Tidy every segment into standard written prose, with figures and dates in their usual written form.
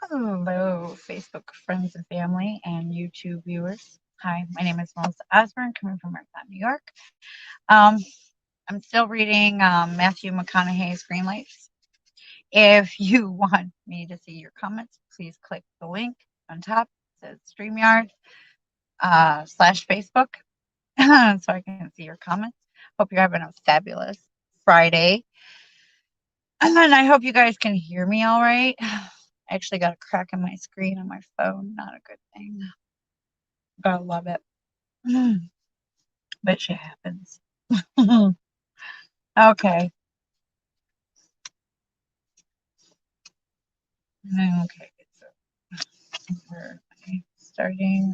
Hello, Facebook friends and family and YouTube viewers. Hi, my name is Melissa Osborn, coming from Marathon, New York. Um, I'm still reading Matthew McConaughey's Green Lights. If you want me to see your comments, please click the link on top. It says StreamYard /Facebook so I can see your comments. Hope you're having a fabulous Friday. And then I hope you guys can hear me all right. I actually got a crack in my screen on my phone. Not a good thing. Gotta love it. But shit happens. Okay. Okay. So we're starting.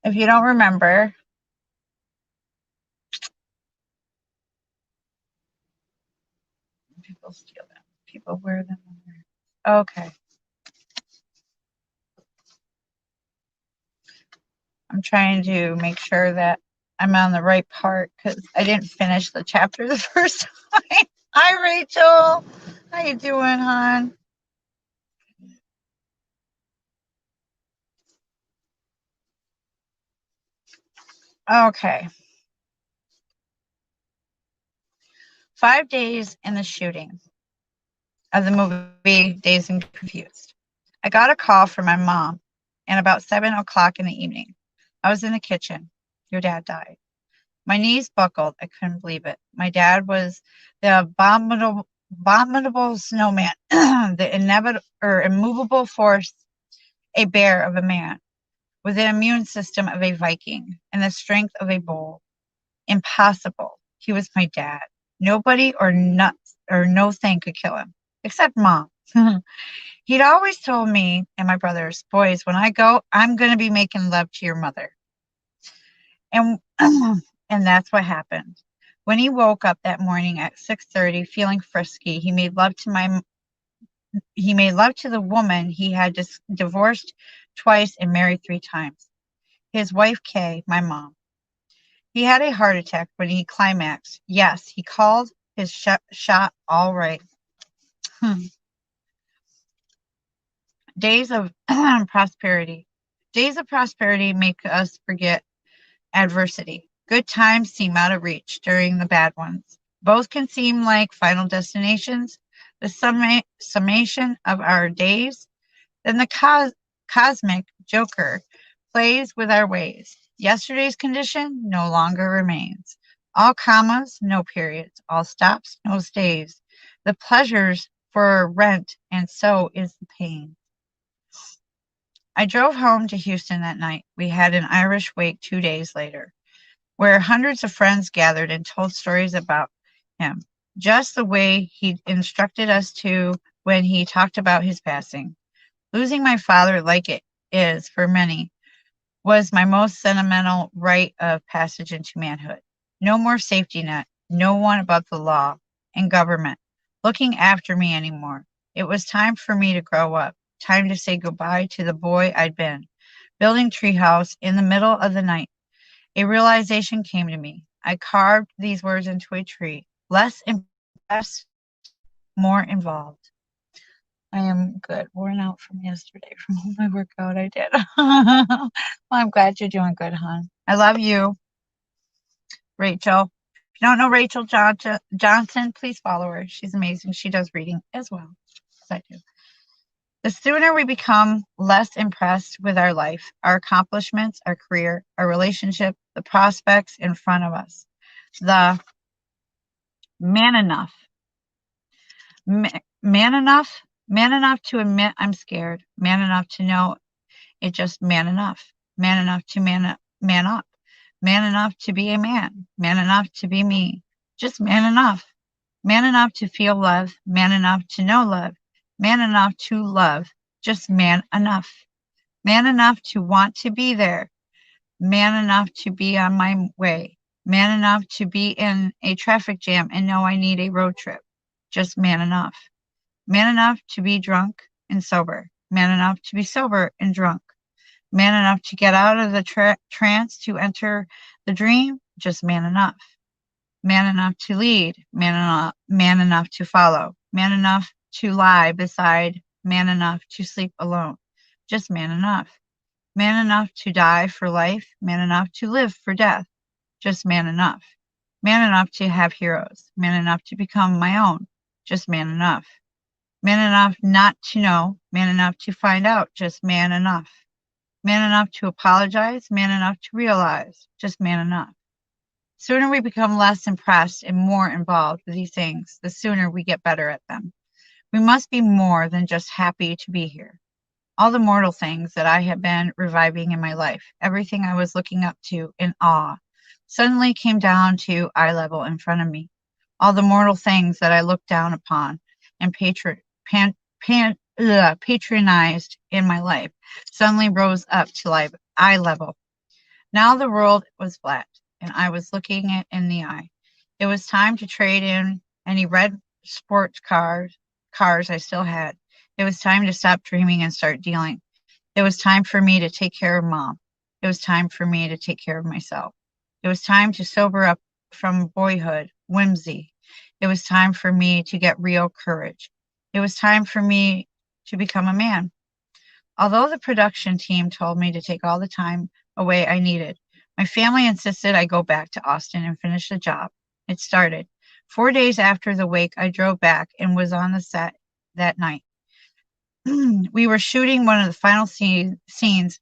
If you don't remember, people steal them. People wear them. Okay. I'm trying to make sure that I'm on the right part because I didn't finish the chapter the first time. Hi, Rachel. How you doing, hon? Okay. 5 days in the shooting of the movie Dazed and Confused. I got a call from my mom, and about 7 o'clock in the evening, I was in the kitchen. Your dad died. My knees buckled. I couldn't believe it. My dad was the abominable snowman, the immovable force, a bear of a man, with the immune system of a Viking and the strength of a bull. Impossible. He was my dad. Nobody or no thing could kill him, except mom. He'd always told me and my brothers, boys, when I go, I'm going to be making love to your mother. And and that's what happened. When he woke up that morning at 6:30 feeling frisky, he made love to the woman he had divorced twice and married 3 times. His wife Kay, my mom. He had a heart attack when he climaxed. Yes, he called his shot all right. Days of prosperity. Days of prosperity make us forget adversity. Good times seem out of reach during the bad ones. Both can seem like final destinations, the summation of our days. Then the cosmic joker plays with our ways. Yesterday's condition no longer remains. All commas, no periods. All stops, no stays. The pleasures for rent, and so is the pain. I drove home to Houston that night. We had an Irish wake 2 days later, where hundreds of friends gathered and told stories about him, just the way he instructed us to when he talked about his passing. Losing my father, like it is for many, was my most sentimental rite of passage into manhood. No more safety net, no one above the law and government looking after me anymore. It was time for me to grow up, time to say goodbye to the boy I'd been, building treehouse in the middle of the night. A realization came to me. I carved these words into a tree. Less impressed, more involved. I am good. Worn out from yesterday from all my workout I did. Well, I'm glad you're doing good, hon. I love you, Rachel. If you don't know Rachel Johnson, please follow her. She's amazing. She does reading as well as I do. The sooner we become less impressed with our life, our accomplishments, our career, our relationship, the prospects in front of us, the man enough, man enough to admit I'm scared, man enough to know it just man enough to man up, man enough to be a man enough to be me, just man enough to feel love, man enough to know love, man enough to love, just man enough to want to be there, man enough to be on my way, man enough to be in a traffic jam and know I need a road trip, just man enough to be drunk and sober, man enough to be sober and drunk, man enough to get out of the trance to enter the dream, just man enough to lead, man enough to follow, man enough to lie beside, man enough to sleep alone, just man enough to die for life, man enough to live for death, just man enough to have heroes, man enough to become my own, just man enough not to know, man enough to find out, just man enough to apologize, man enough to realize, just man enough. Sooner we become less impressed and more involved with these things, the sooner we get better at them. We must be more than just happy to be here. All the mortal things that I had been reviving in my life, everything I was looking up to in awe, suddenly came down to eye level in front of me. All the mortal things that I looked down upon and patronized in my life suddenly rose up to eye level. Now the world was flat, and I was looking it in the eye. It was time to trade in any red sports cars I still had. It was time to stop dreaming and start dealing. It was time for me to take care of Mom. It was time for me to take care of myself. It was time to sober up from boyhood, whimsy. It was time for me to get real courage. It was time for me to become a man. Although the production team told me to take all the time away I needed, my family insisted I go back to Austin and finish the job. It started. 4 days after the wake, I drove back and was on the set that night. We were shooting one of the final scenes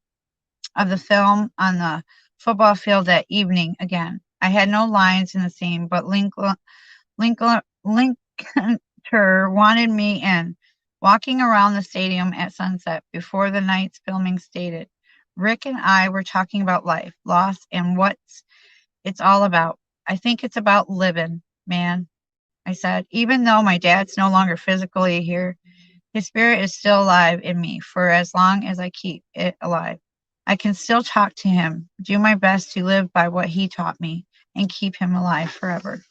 of the film on the football field that evening again. I had no lines in the scene, but Lincoln wanted me in. Walking around the stadium at sunset before the night's filming stated, Rick and I were talking about life, loss, and what it's all about. I think it's about living, man, I said. Even though my dad's no longer physically here, his spirit is still alive in me for as long as I keep it alive. I can still talk to him, do my best to live by what he taught me, and keep him alive forever.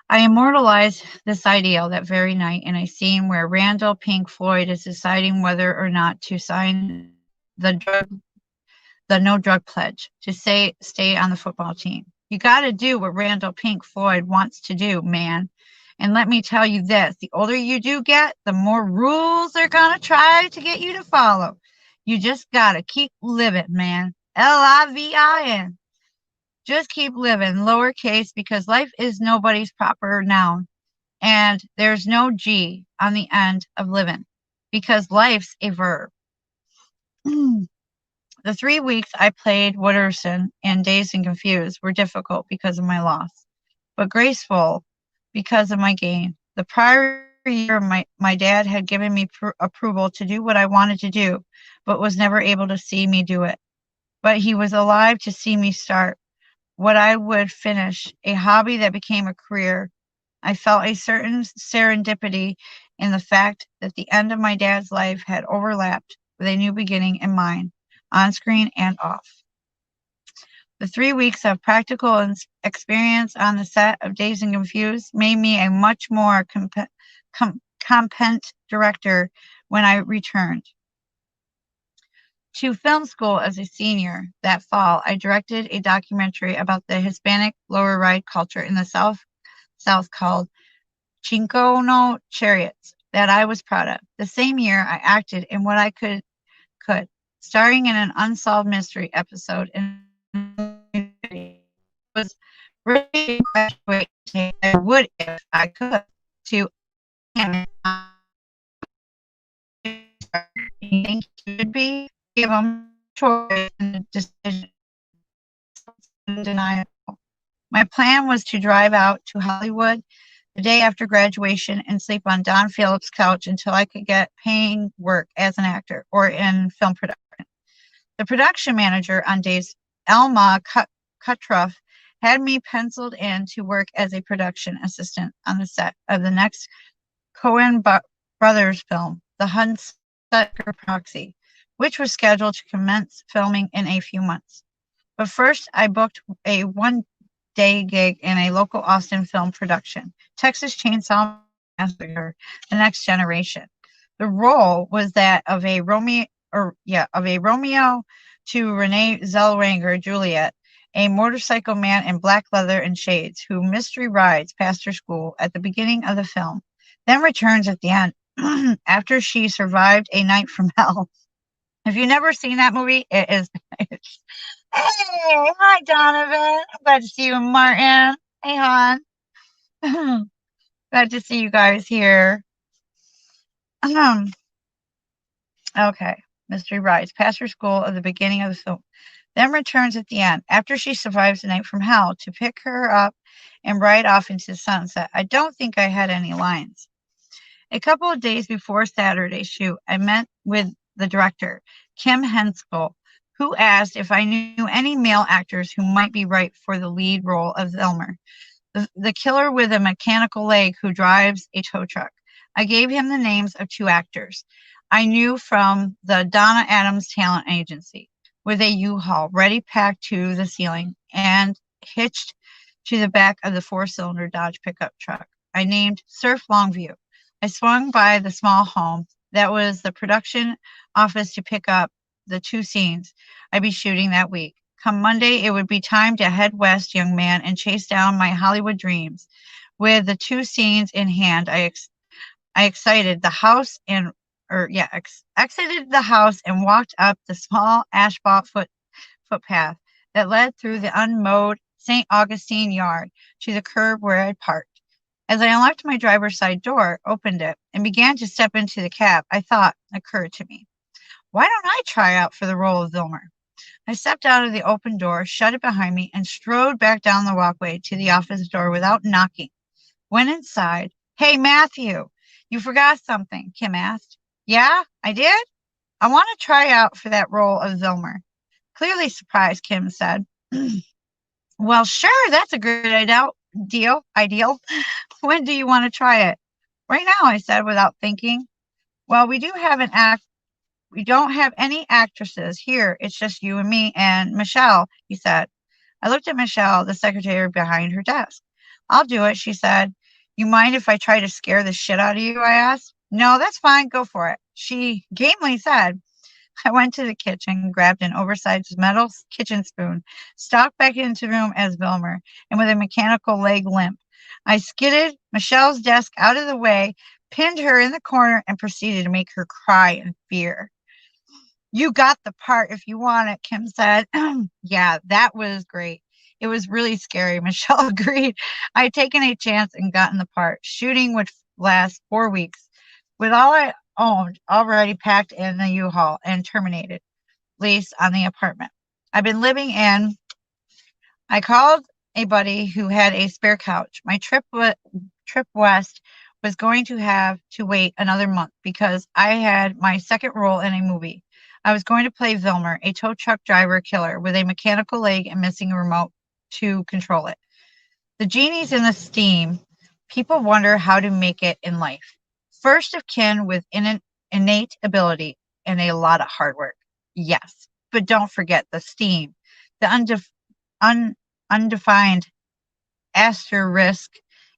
I immortalized this ideal that very night in a scene where Randall Pink Floyd is deciding whether or not to sign the no drug pledge to stay on the football team. You got to do what Randall Pink Floyd wants to do, man. And let me tell you this, the older you do get, the more rules they're going to try to get you to follow. You just got to keep living, man. Livin. Just keep living, lowercase, because life is nobody's proper noun. And there's no G on the end of living, because life's a verb. The 3 weeks I played Wooderson in Dazed and Confused were difficult because of my loss, but graceful because of my gain. The prior year, my dad had given me approval to do what I wanted to do, but was never able to see me do it. But he was alive to see me start what I would finish, a hobby that became a career. I felt a certain serendipity in the fact that the end of my dad's life had overlapped with a new beginning in mine, on screen and off. The 3 weeks of practical experience on the set of Dazed and Confused made me a much more competent director when I returned to film school as a senior. That fall, I directed a documentary about the Hispanic lower ride culture in the South called Chincono Chariots that I was proud of. The same year, I acted in what I could, starring in an unsolved mystery episode in was really graduate. I would if I could to think should be give them choice and decision undeniable. My plan was to drive out to Hollywood the day after graduation and sleep on Don Phillips' couch until I could get paying work as an actor or in film production. The production manager on Days, Elma Cutruff, had me penciled in to work as a production assistant on the set of the next Coen Brothers film, The Hunsucker Proxy, which was scheduled to commence filming in a few months. But first, I booked a one-day gig in a local Austin film production, Texas Chainsaw Massacre: The Next Generation. The role was that of a Romeo to Renee Zellweger Juliet, a motorcycle man in black leather and shades who mystery rides past her school at the beginning of the film. then returns at the end after she survived a night from hell. If you've never seen that movie, it is. It's, hey, hi Donovan. I'm glad to see you, Martin. Hey, hon. Glad to see you guys here. Um, okay. Mystery Rise. Past her school at the beginning of the film. Then returns at the end after she survives the night from hell to pick her up and ride off into the sunset. I don't think I had any lines. A couple of days before Saturday's shoot, I met with the director, Kim Henskell, who asked if I knew any male actors who might be right for the lead role of Elmer, the killer with a mechanical leg who drives a tow truck. I gave him the names of two actors I knew from the Donna Adams Talent Agency, with a U-Haul ready packed to the ceiling and hitched to the back of the four-cylinder Dodge pickup truck. I named Surf Longview. I swung by the small home that was the production office to pick up the two scenes I'd be shooting that week. Come Monday, it would be time to head west, young man, and chase down my Hollywood dreams. With the two scenes in hand, I exited the house and exited the house and walked up the small asphalt footpath that led through the unmowed St. Augustine yard to the curb where I'd parked. As I unlocked my driver's side door, opened it, and began to step into the cab, a thought occurred to me. Why don't I try out for the role of Vilmer? I stepped out of the open door, shut it behind me, and strode back down the walkway to the office door without knocking. Went inside. Hey, Matthew, you forgot something, Kim asked. Yeah, I did? I want to try out for that role of Vilmer. Clearly surprised, Kim said. Well, sure, that's a good ideal. When do you want to try it? Right now, I said without thinking. Well, we don't have any actresses here. It's just you and me and Michelle, he said. I looked at Michelle, the secretary behind her desk. I'll do it, she said. You mind if I try to scare the shit out of you? I asked. No, that's fine. Go for it, she gamely said. I went to the kitchen, grabbed an oversized metal kitchen spoon, stalked back into the room as Vilmer, and with a mechanical leg limp, I skidded Michelle's desk out of the way, pinned her in the corner, and proceeded to make her cry in fear. You got the part if you want it, Kim said. Yeah, that was great. It was really scary, Michelle agreed. I had taken a chance and gotten the part. Shooting would last 4 weeks. With all I owned already packed in the U-Haul and terminated lease on the apartment I've been living in, I called a buddy who had a spare couch. My trip west was going to have to wait another month because I had my second role in a movie. I was going to play Vilmer, a tow truck driver killer with a mechanical leg and missing a remote to control it. The genie's in the steam. People wonder how to make it in life. First of kin with innate ability and a lot of hard work. Yes, but don't forget the steam, the undefined asterisk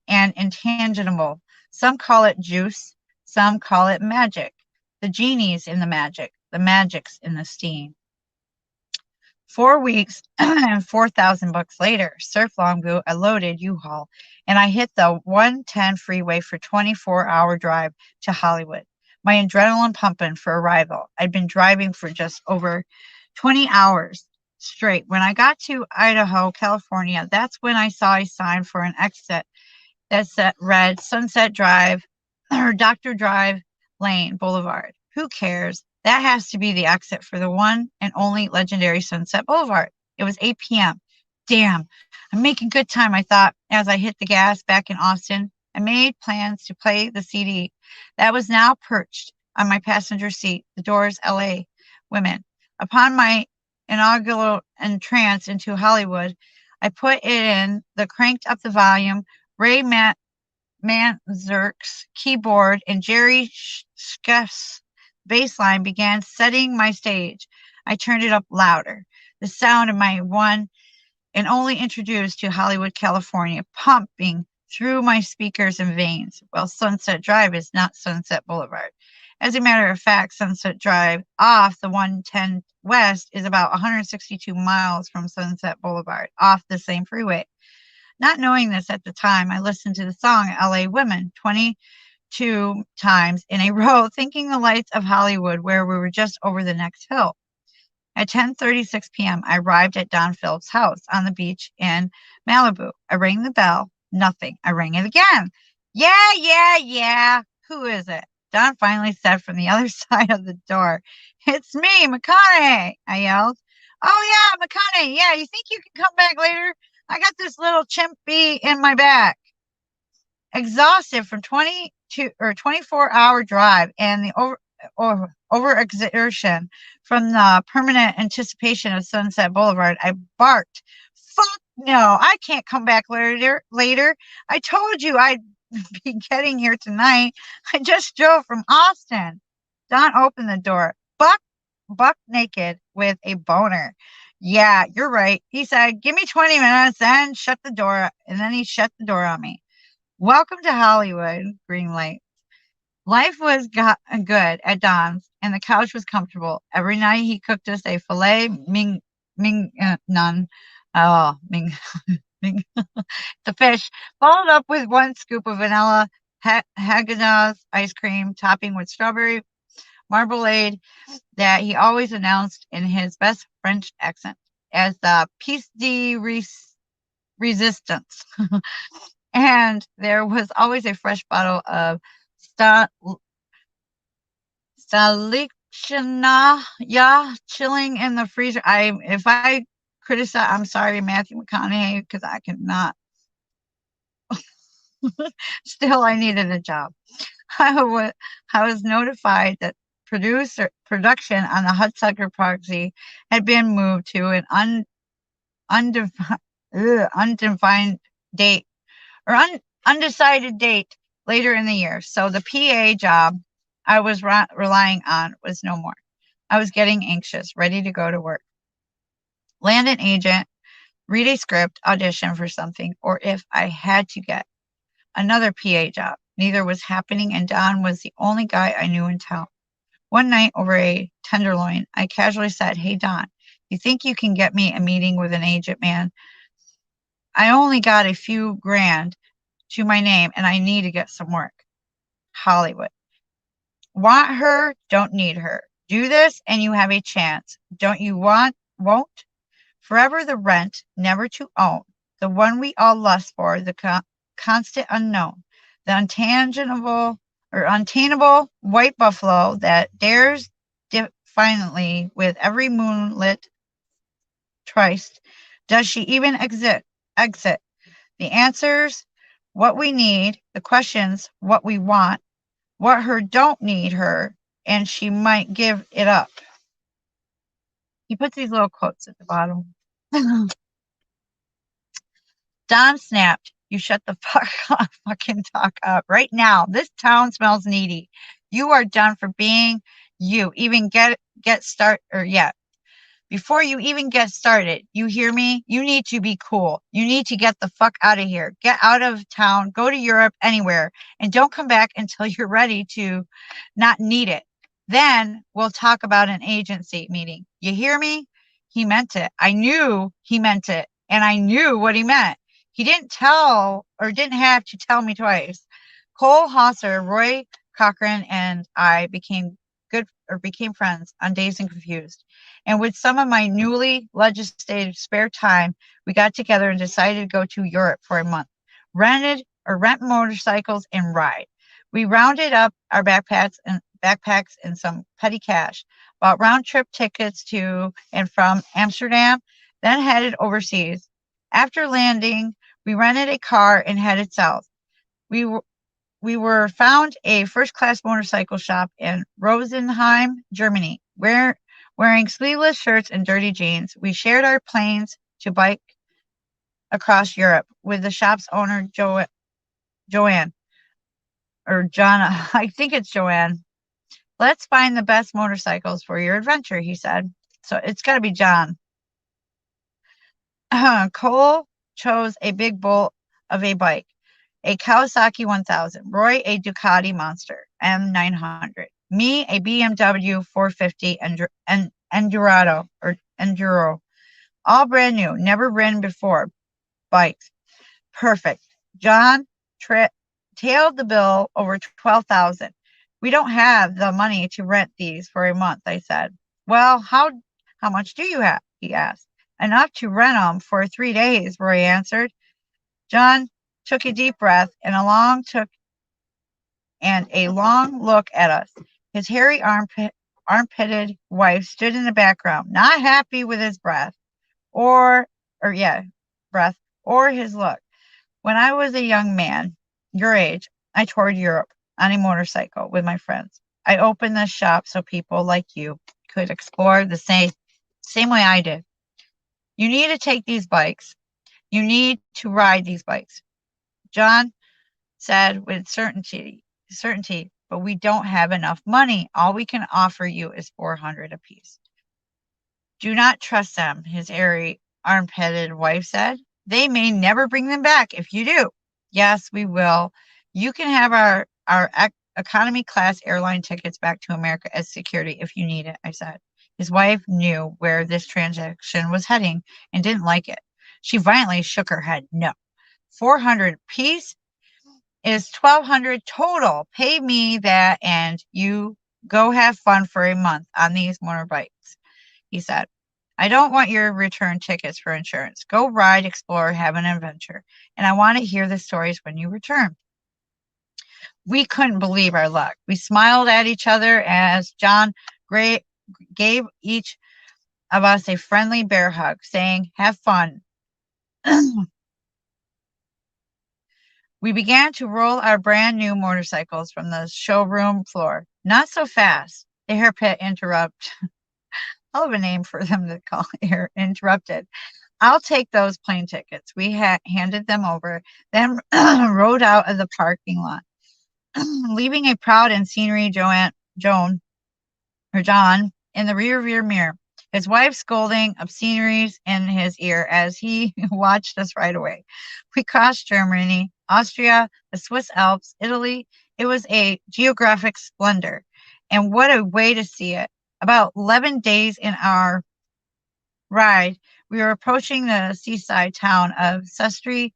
and intangible. Some call it juice, some call it magic. The genie's in the magic. The magic's in the steam. 4 weeks and $4,000 later, Surf Longview, a loaded U-Haul, and I hit the 110 freeway for 24-hour drive to Hollywood. My adrenaline pumping for arrival. I'd been driving for just over 20 hours straight. When I got to Idaho, California, that's when I saw a sign for an exit that read Sunset Drive or Dr. Drive Lane Boulevard. Who cares? That has to be the exit for the one and only legendary Sunset Boulevard. It was 8 p.m. Damn, I'm making good time, I thought, as I hit the gas back in Austin. I made plans to play the CD that was now perched on my passenger seat, The Doors' L.A. Women. Upon my inaugural entrance into Hollywood, I put it in, cranked up the volume. Ray Manzark's keyboard and Jerry Schaff's bass line began setting my stage. I turned it up louder. The sound of my one and only introduced to Hollywood, California, pumping through my speakers and veins. Well, Sunset Drive is not Sunset Boulevard. As a matter of fact, Sunset Drive off the 110 West is about 162 miles from Sunset Boulevard, off the same freeway. Not knowing this at the time, I listened to the song L.A. Women, 20 2 times in a row, thinking the lights of Hollywood, where we were just over the next hill. At 10:36 p.m., I arrived at Don Phillips' house on the beach in Malibu. I rang the bell. Nothing. I rang it again. Yeah, yeah, yeah. Who is it? Don finally said from the other side of the door. It's me, McConaughey, I yelled. Oh, yeah, McConaughey. Yeah, you think you can come back later? I got this little chimpy in my back. Exhausted from 24-hour drive and the overexertion from the permanent anticipation of Sunset Boulevard, I barked, "Fuck no, I can't come back later. I told you I'd be getting here tonight. I just drove from Austin." Don opened the door, buck naked with a boner. Yeah, you're right. He said, "Give me 20 minutes, then shut the door." And then he shut the door on me. Welcome to Hollywood, green light. Life was good at Don's, and the couch was comfortable. Every night he cooked us a filet mignon. Oh, ming, the fish, followed up with 1 scoop of vanilla Haagen-Dazs ice cream, topping with strawberry marmalade that he always announced in his best French accent as the piece de resistance. And there was always a fresh bottle of Stalicina, yeah, chilling in the freezer. If I criticize, I'm sorry, Matthew McConaughey, because I cannot. Still, I needed a job. I was notified that production on the Hudsucker Proxy had been moved to an undefined date or undecided date later in the year. So the PA job I was relying on was no more. I was getting anxious, ready to go to work. Land an agent, read a script, audition for something, or if I had to get another PA job. Neither was happening, and Don was the only guy I knew in town. One night over a tenderloin, I casually said, "Hey, Don, you think you can get me a meeting with an agent, man? I only got a few grand to my name, and I need to get some work." Hollywood. Want her, don't need her. Do this, and you have a chance. Don't you won't? Forever the rent, never to own. The one we all lust for, the constant unknown. The untainable white buffalo that dares defiantly with every moonlit tryst. Does she even exit? The answers, what we need. The questions, what we want. What her don't need her, and she might give it up. He puts these little quotes at the bottom. Don snapped. You shut the fucking talk up right now. This town smells needy. You are done for being you. Even get start or yeah. Before you even get started, you hear me? You need to be cool. You need to get the fuck out of here. Get out of town. Go to Europe, anywhere. And don't come back until you're ready to not need it. Then we'll talk about an agency meeting. You hear me? He meant it. I knew he meant it. And I knew what he meant. He didn't have to tell me twice. Cole Hosser, Roy Cochran, and I became friends on Dazed and Confused. And with some of my newly legislated spare time, we got together and decided to go to Europe for a month. Rent motorcycles and ride. We rounded up our backpacks and some petty cash, bought round trip tickets to and from Amsterdam, then headed overseas. After landing, we rented a car and headed south. We were found a first-class motorcycle shop in Rosenheim, Germany, wearing sleeveless shirts and dirty jeans. We shared our planes to bike across Europe with the shop's owner, Joanne, or John, I think it's Joanne. Let's find the best motorcycles for your adventure, he said. So it's got to be John. Cole chose a big bull of a bike, a Kawasaki 1000, Roy a Ducati Monster M900, me a BMW 450 Enduro, all brand new, never ridden before bikes. Perfect. John tailed the bill over 12,000. We don't have the money to rent these for a month, I said. Well, how much do you have? He asked. Enough to rent 'em for 3 days, Roy answered. John took a deep breath and a long look at us. His hairy armpitted wife stood in the background, not happy with his or breath or his look. When I was a young man, your age, I toured Europe on a motorcycle with my friends. I opened this shop so people like you could explore the same way I did. You need to take these bikes. You need to ride these bikes. John said with certainty, but we don't have enough money. All we can offer you is 400 apiece. Do not trust them, his airy, armpitted wife said. They may never bring them back if you do. Yes, we will. You can have our economy class airline tickets back to America as security if you need it, I said. His wife knew where this transaction was heading and didn't like it. She violently shook her head. No. 400 apiece is 1,200 total. Pay me that and you go have fun for a month on these motorbikes, he said. I don't want your return tickets for insurance. Go ride, explore, have an adventure. And I want to hear the stories when you return. We couldn't believe our luck. We smiled at each other as John gave each of us a friendly bear hug, saying, have fun. We began to roll our brand new motorcycles from the showroom floor. Not so fast. The hairpit I'll have a name for them to call here. Interrupted. I'll take those plane tickets. We handed them over, then rode out of the parking lot, leaving a proud and scenery John in the rear mirror. His wife scolding obscenities in his ear as he watched us ride away. We crossed Germany, Austria, the Swiss Alps, Italy. It was a geographic splendor. And what a way to see it. About 11 days in our ride, we were approaching the seaside town of Sestri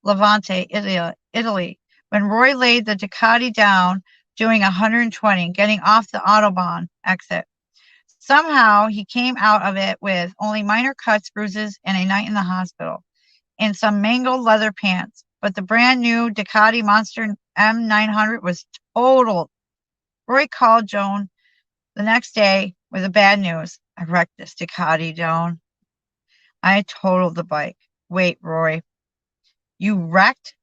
Levante, Italy, when Roy laid the Ducati down doing 120, getting off the autobahn exit. Somehow he came out of it with only minor cuts, bruises, and a night in the hospital, and some mangled leather pants. But the brand new Ducati Monster M900 was totaled. Roy called Joan the next day with the bad news. I wrecked this Ducati, Joan. I totaled the bike. Wait, Roy. You wrecked?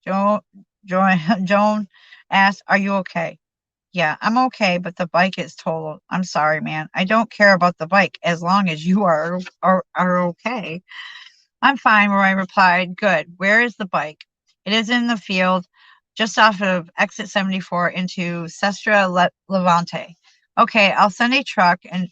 Joan asked, are you okay? Yeah, I'm okay, but the bike is totaled. I'm sorry, man. I don't care about the bike as long as you are okay. I'm fine, Roy replied. Good. Where is the bike? It is in the field just off of exit 74 into Sestra Levante. Okay, I'll send a truck and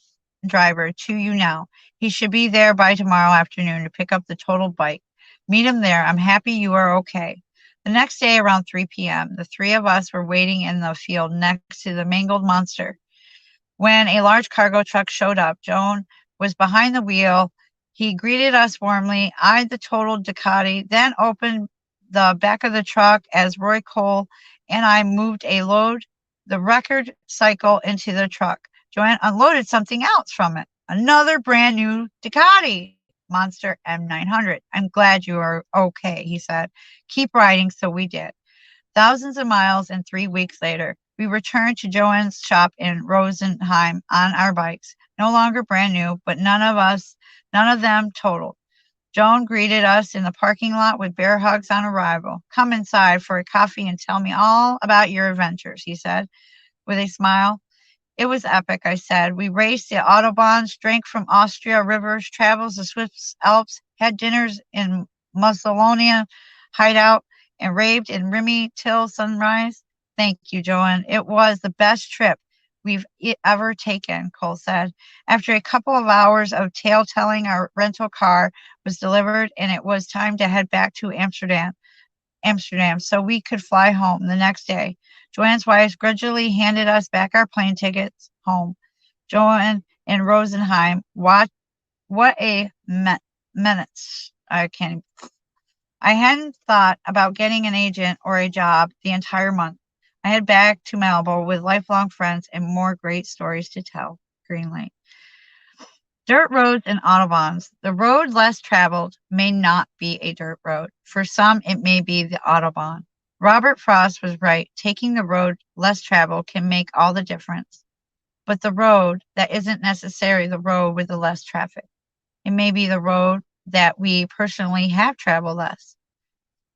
driver to you now. He should be there by tomorrow afternoon to pick up the totaled bike. Meet him there. I'm happy you are okay. The next day around 3 p.m., the three of us were waiting in the field next to the mangled monster. When a large cargo truck showed up, Joan was behind the wheel. He greeted us warmly, eyed the totaled Ducati, then opened the back of the truck as Roy Cole and I moved the record cycle into the truck. Joanne unloaded something else from it. Another brand new Ducati Monster M900. I'm glad you are okay, he said. Keep riding, so we did. Thousands of miles and 3 weeks later, we returned to Joanne's shop in Rosenheim on our bikes. No longer brand new, but none of them totaled. Joan greeted us in the parking lot with bear hugs on arrival. Come inside for a coffee and tell me all about your adventures, he said with a smile. It was epic, I said. We raced the autobahns, drank from Austria rivers, traveled the Swiss Alps, had dinners in Mussolini hideout, and raved in Rimini till sunrise. Thank you, Joan. It was the best trip we've ever taken, Cole said. After a couple of hours of tale-telling, our rental car was delivered, and it was time to head back to Amsterdam so we could fly home the next day. Joanne's wife grudgingly handed us back our plane tickets home. Joanne and Rosenheim, what a menace. I can't I hadn't thought about getting an agent or a job the entire month. I head back to Malibu with lifelong friends and more great stories to tell. Green light. Dirt roads and autobahns. The road less traveled may not be a dirt road. For some, it may be the autobahn. Robert Frost was right. Taking the road less traveled can make all the difference. But the road that isn't necessarily the road with the less traffic. It may be the road that we personally have traveled less.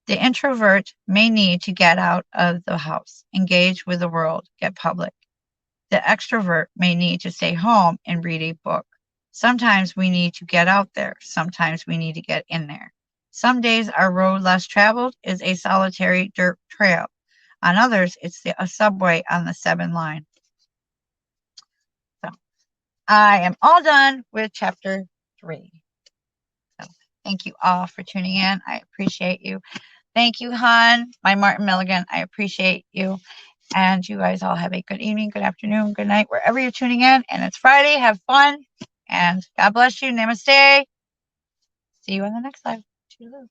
The introvert may need to get out of the house, engage with the world, get public. The extrovert may need to stay home and read a book. Sometimes we need to get out there. Sometimes we need to get in there. Some days our road less traveled is a solitary dirt trail. On others, it's a subway on the 7 line. So I am all done with chapter 3. So thank you all for tuning in. I appreciate you. Thank you, Han, my Martin Milligan. I appreciate you. And you guys all have a good evening, good afternoon, good night, wherever you're tuning in. And it's Friday. Have fun. And God bless you. Namaste. See you on the next live. Toodaloo.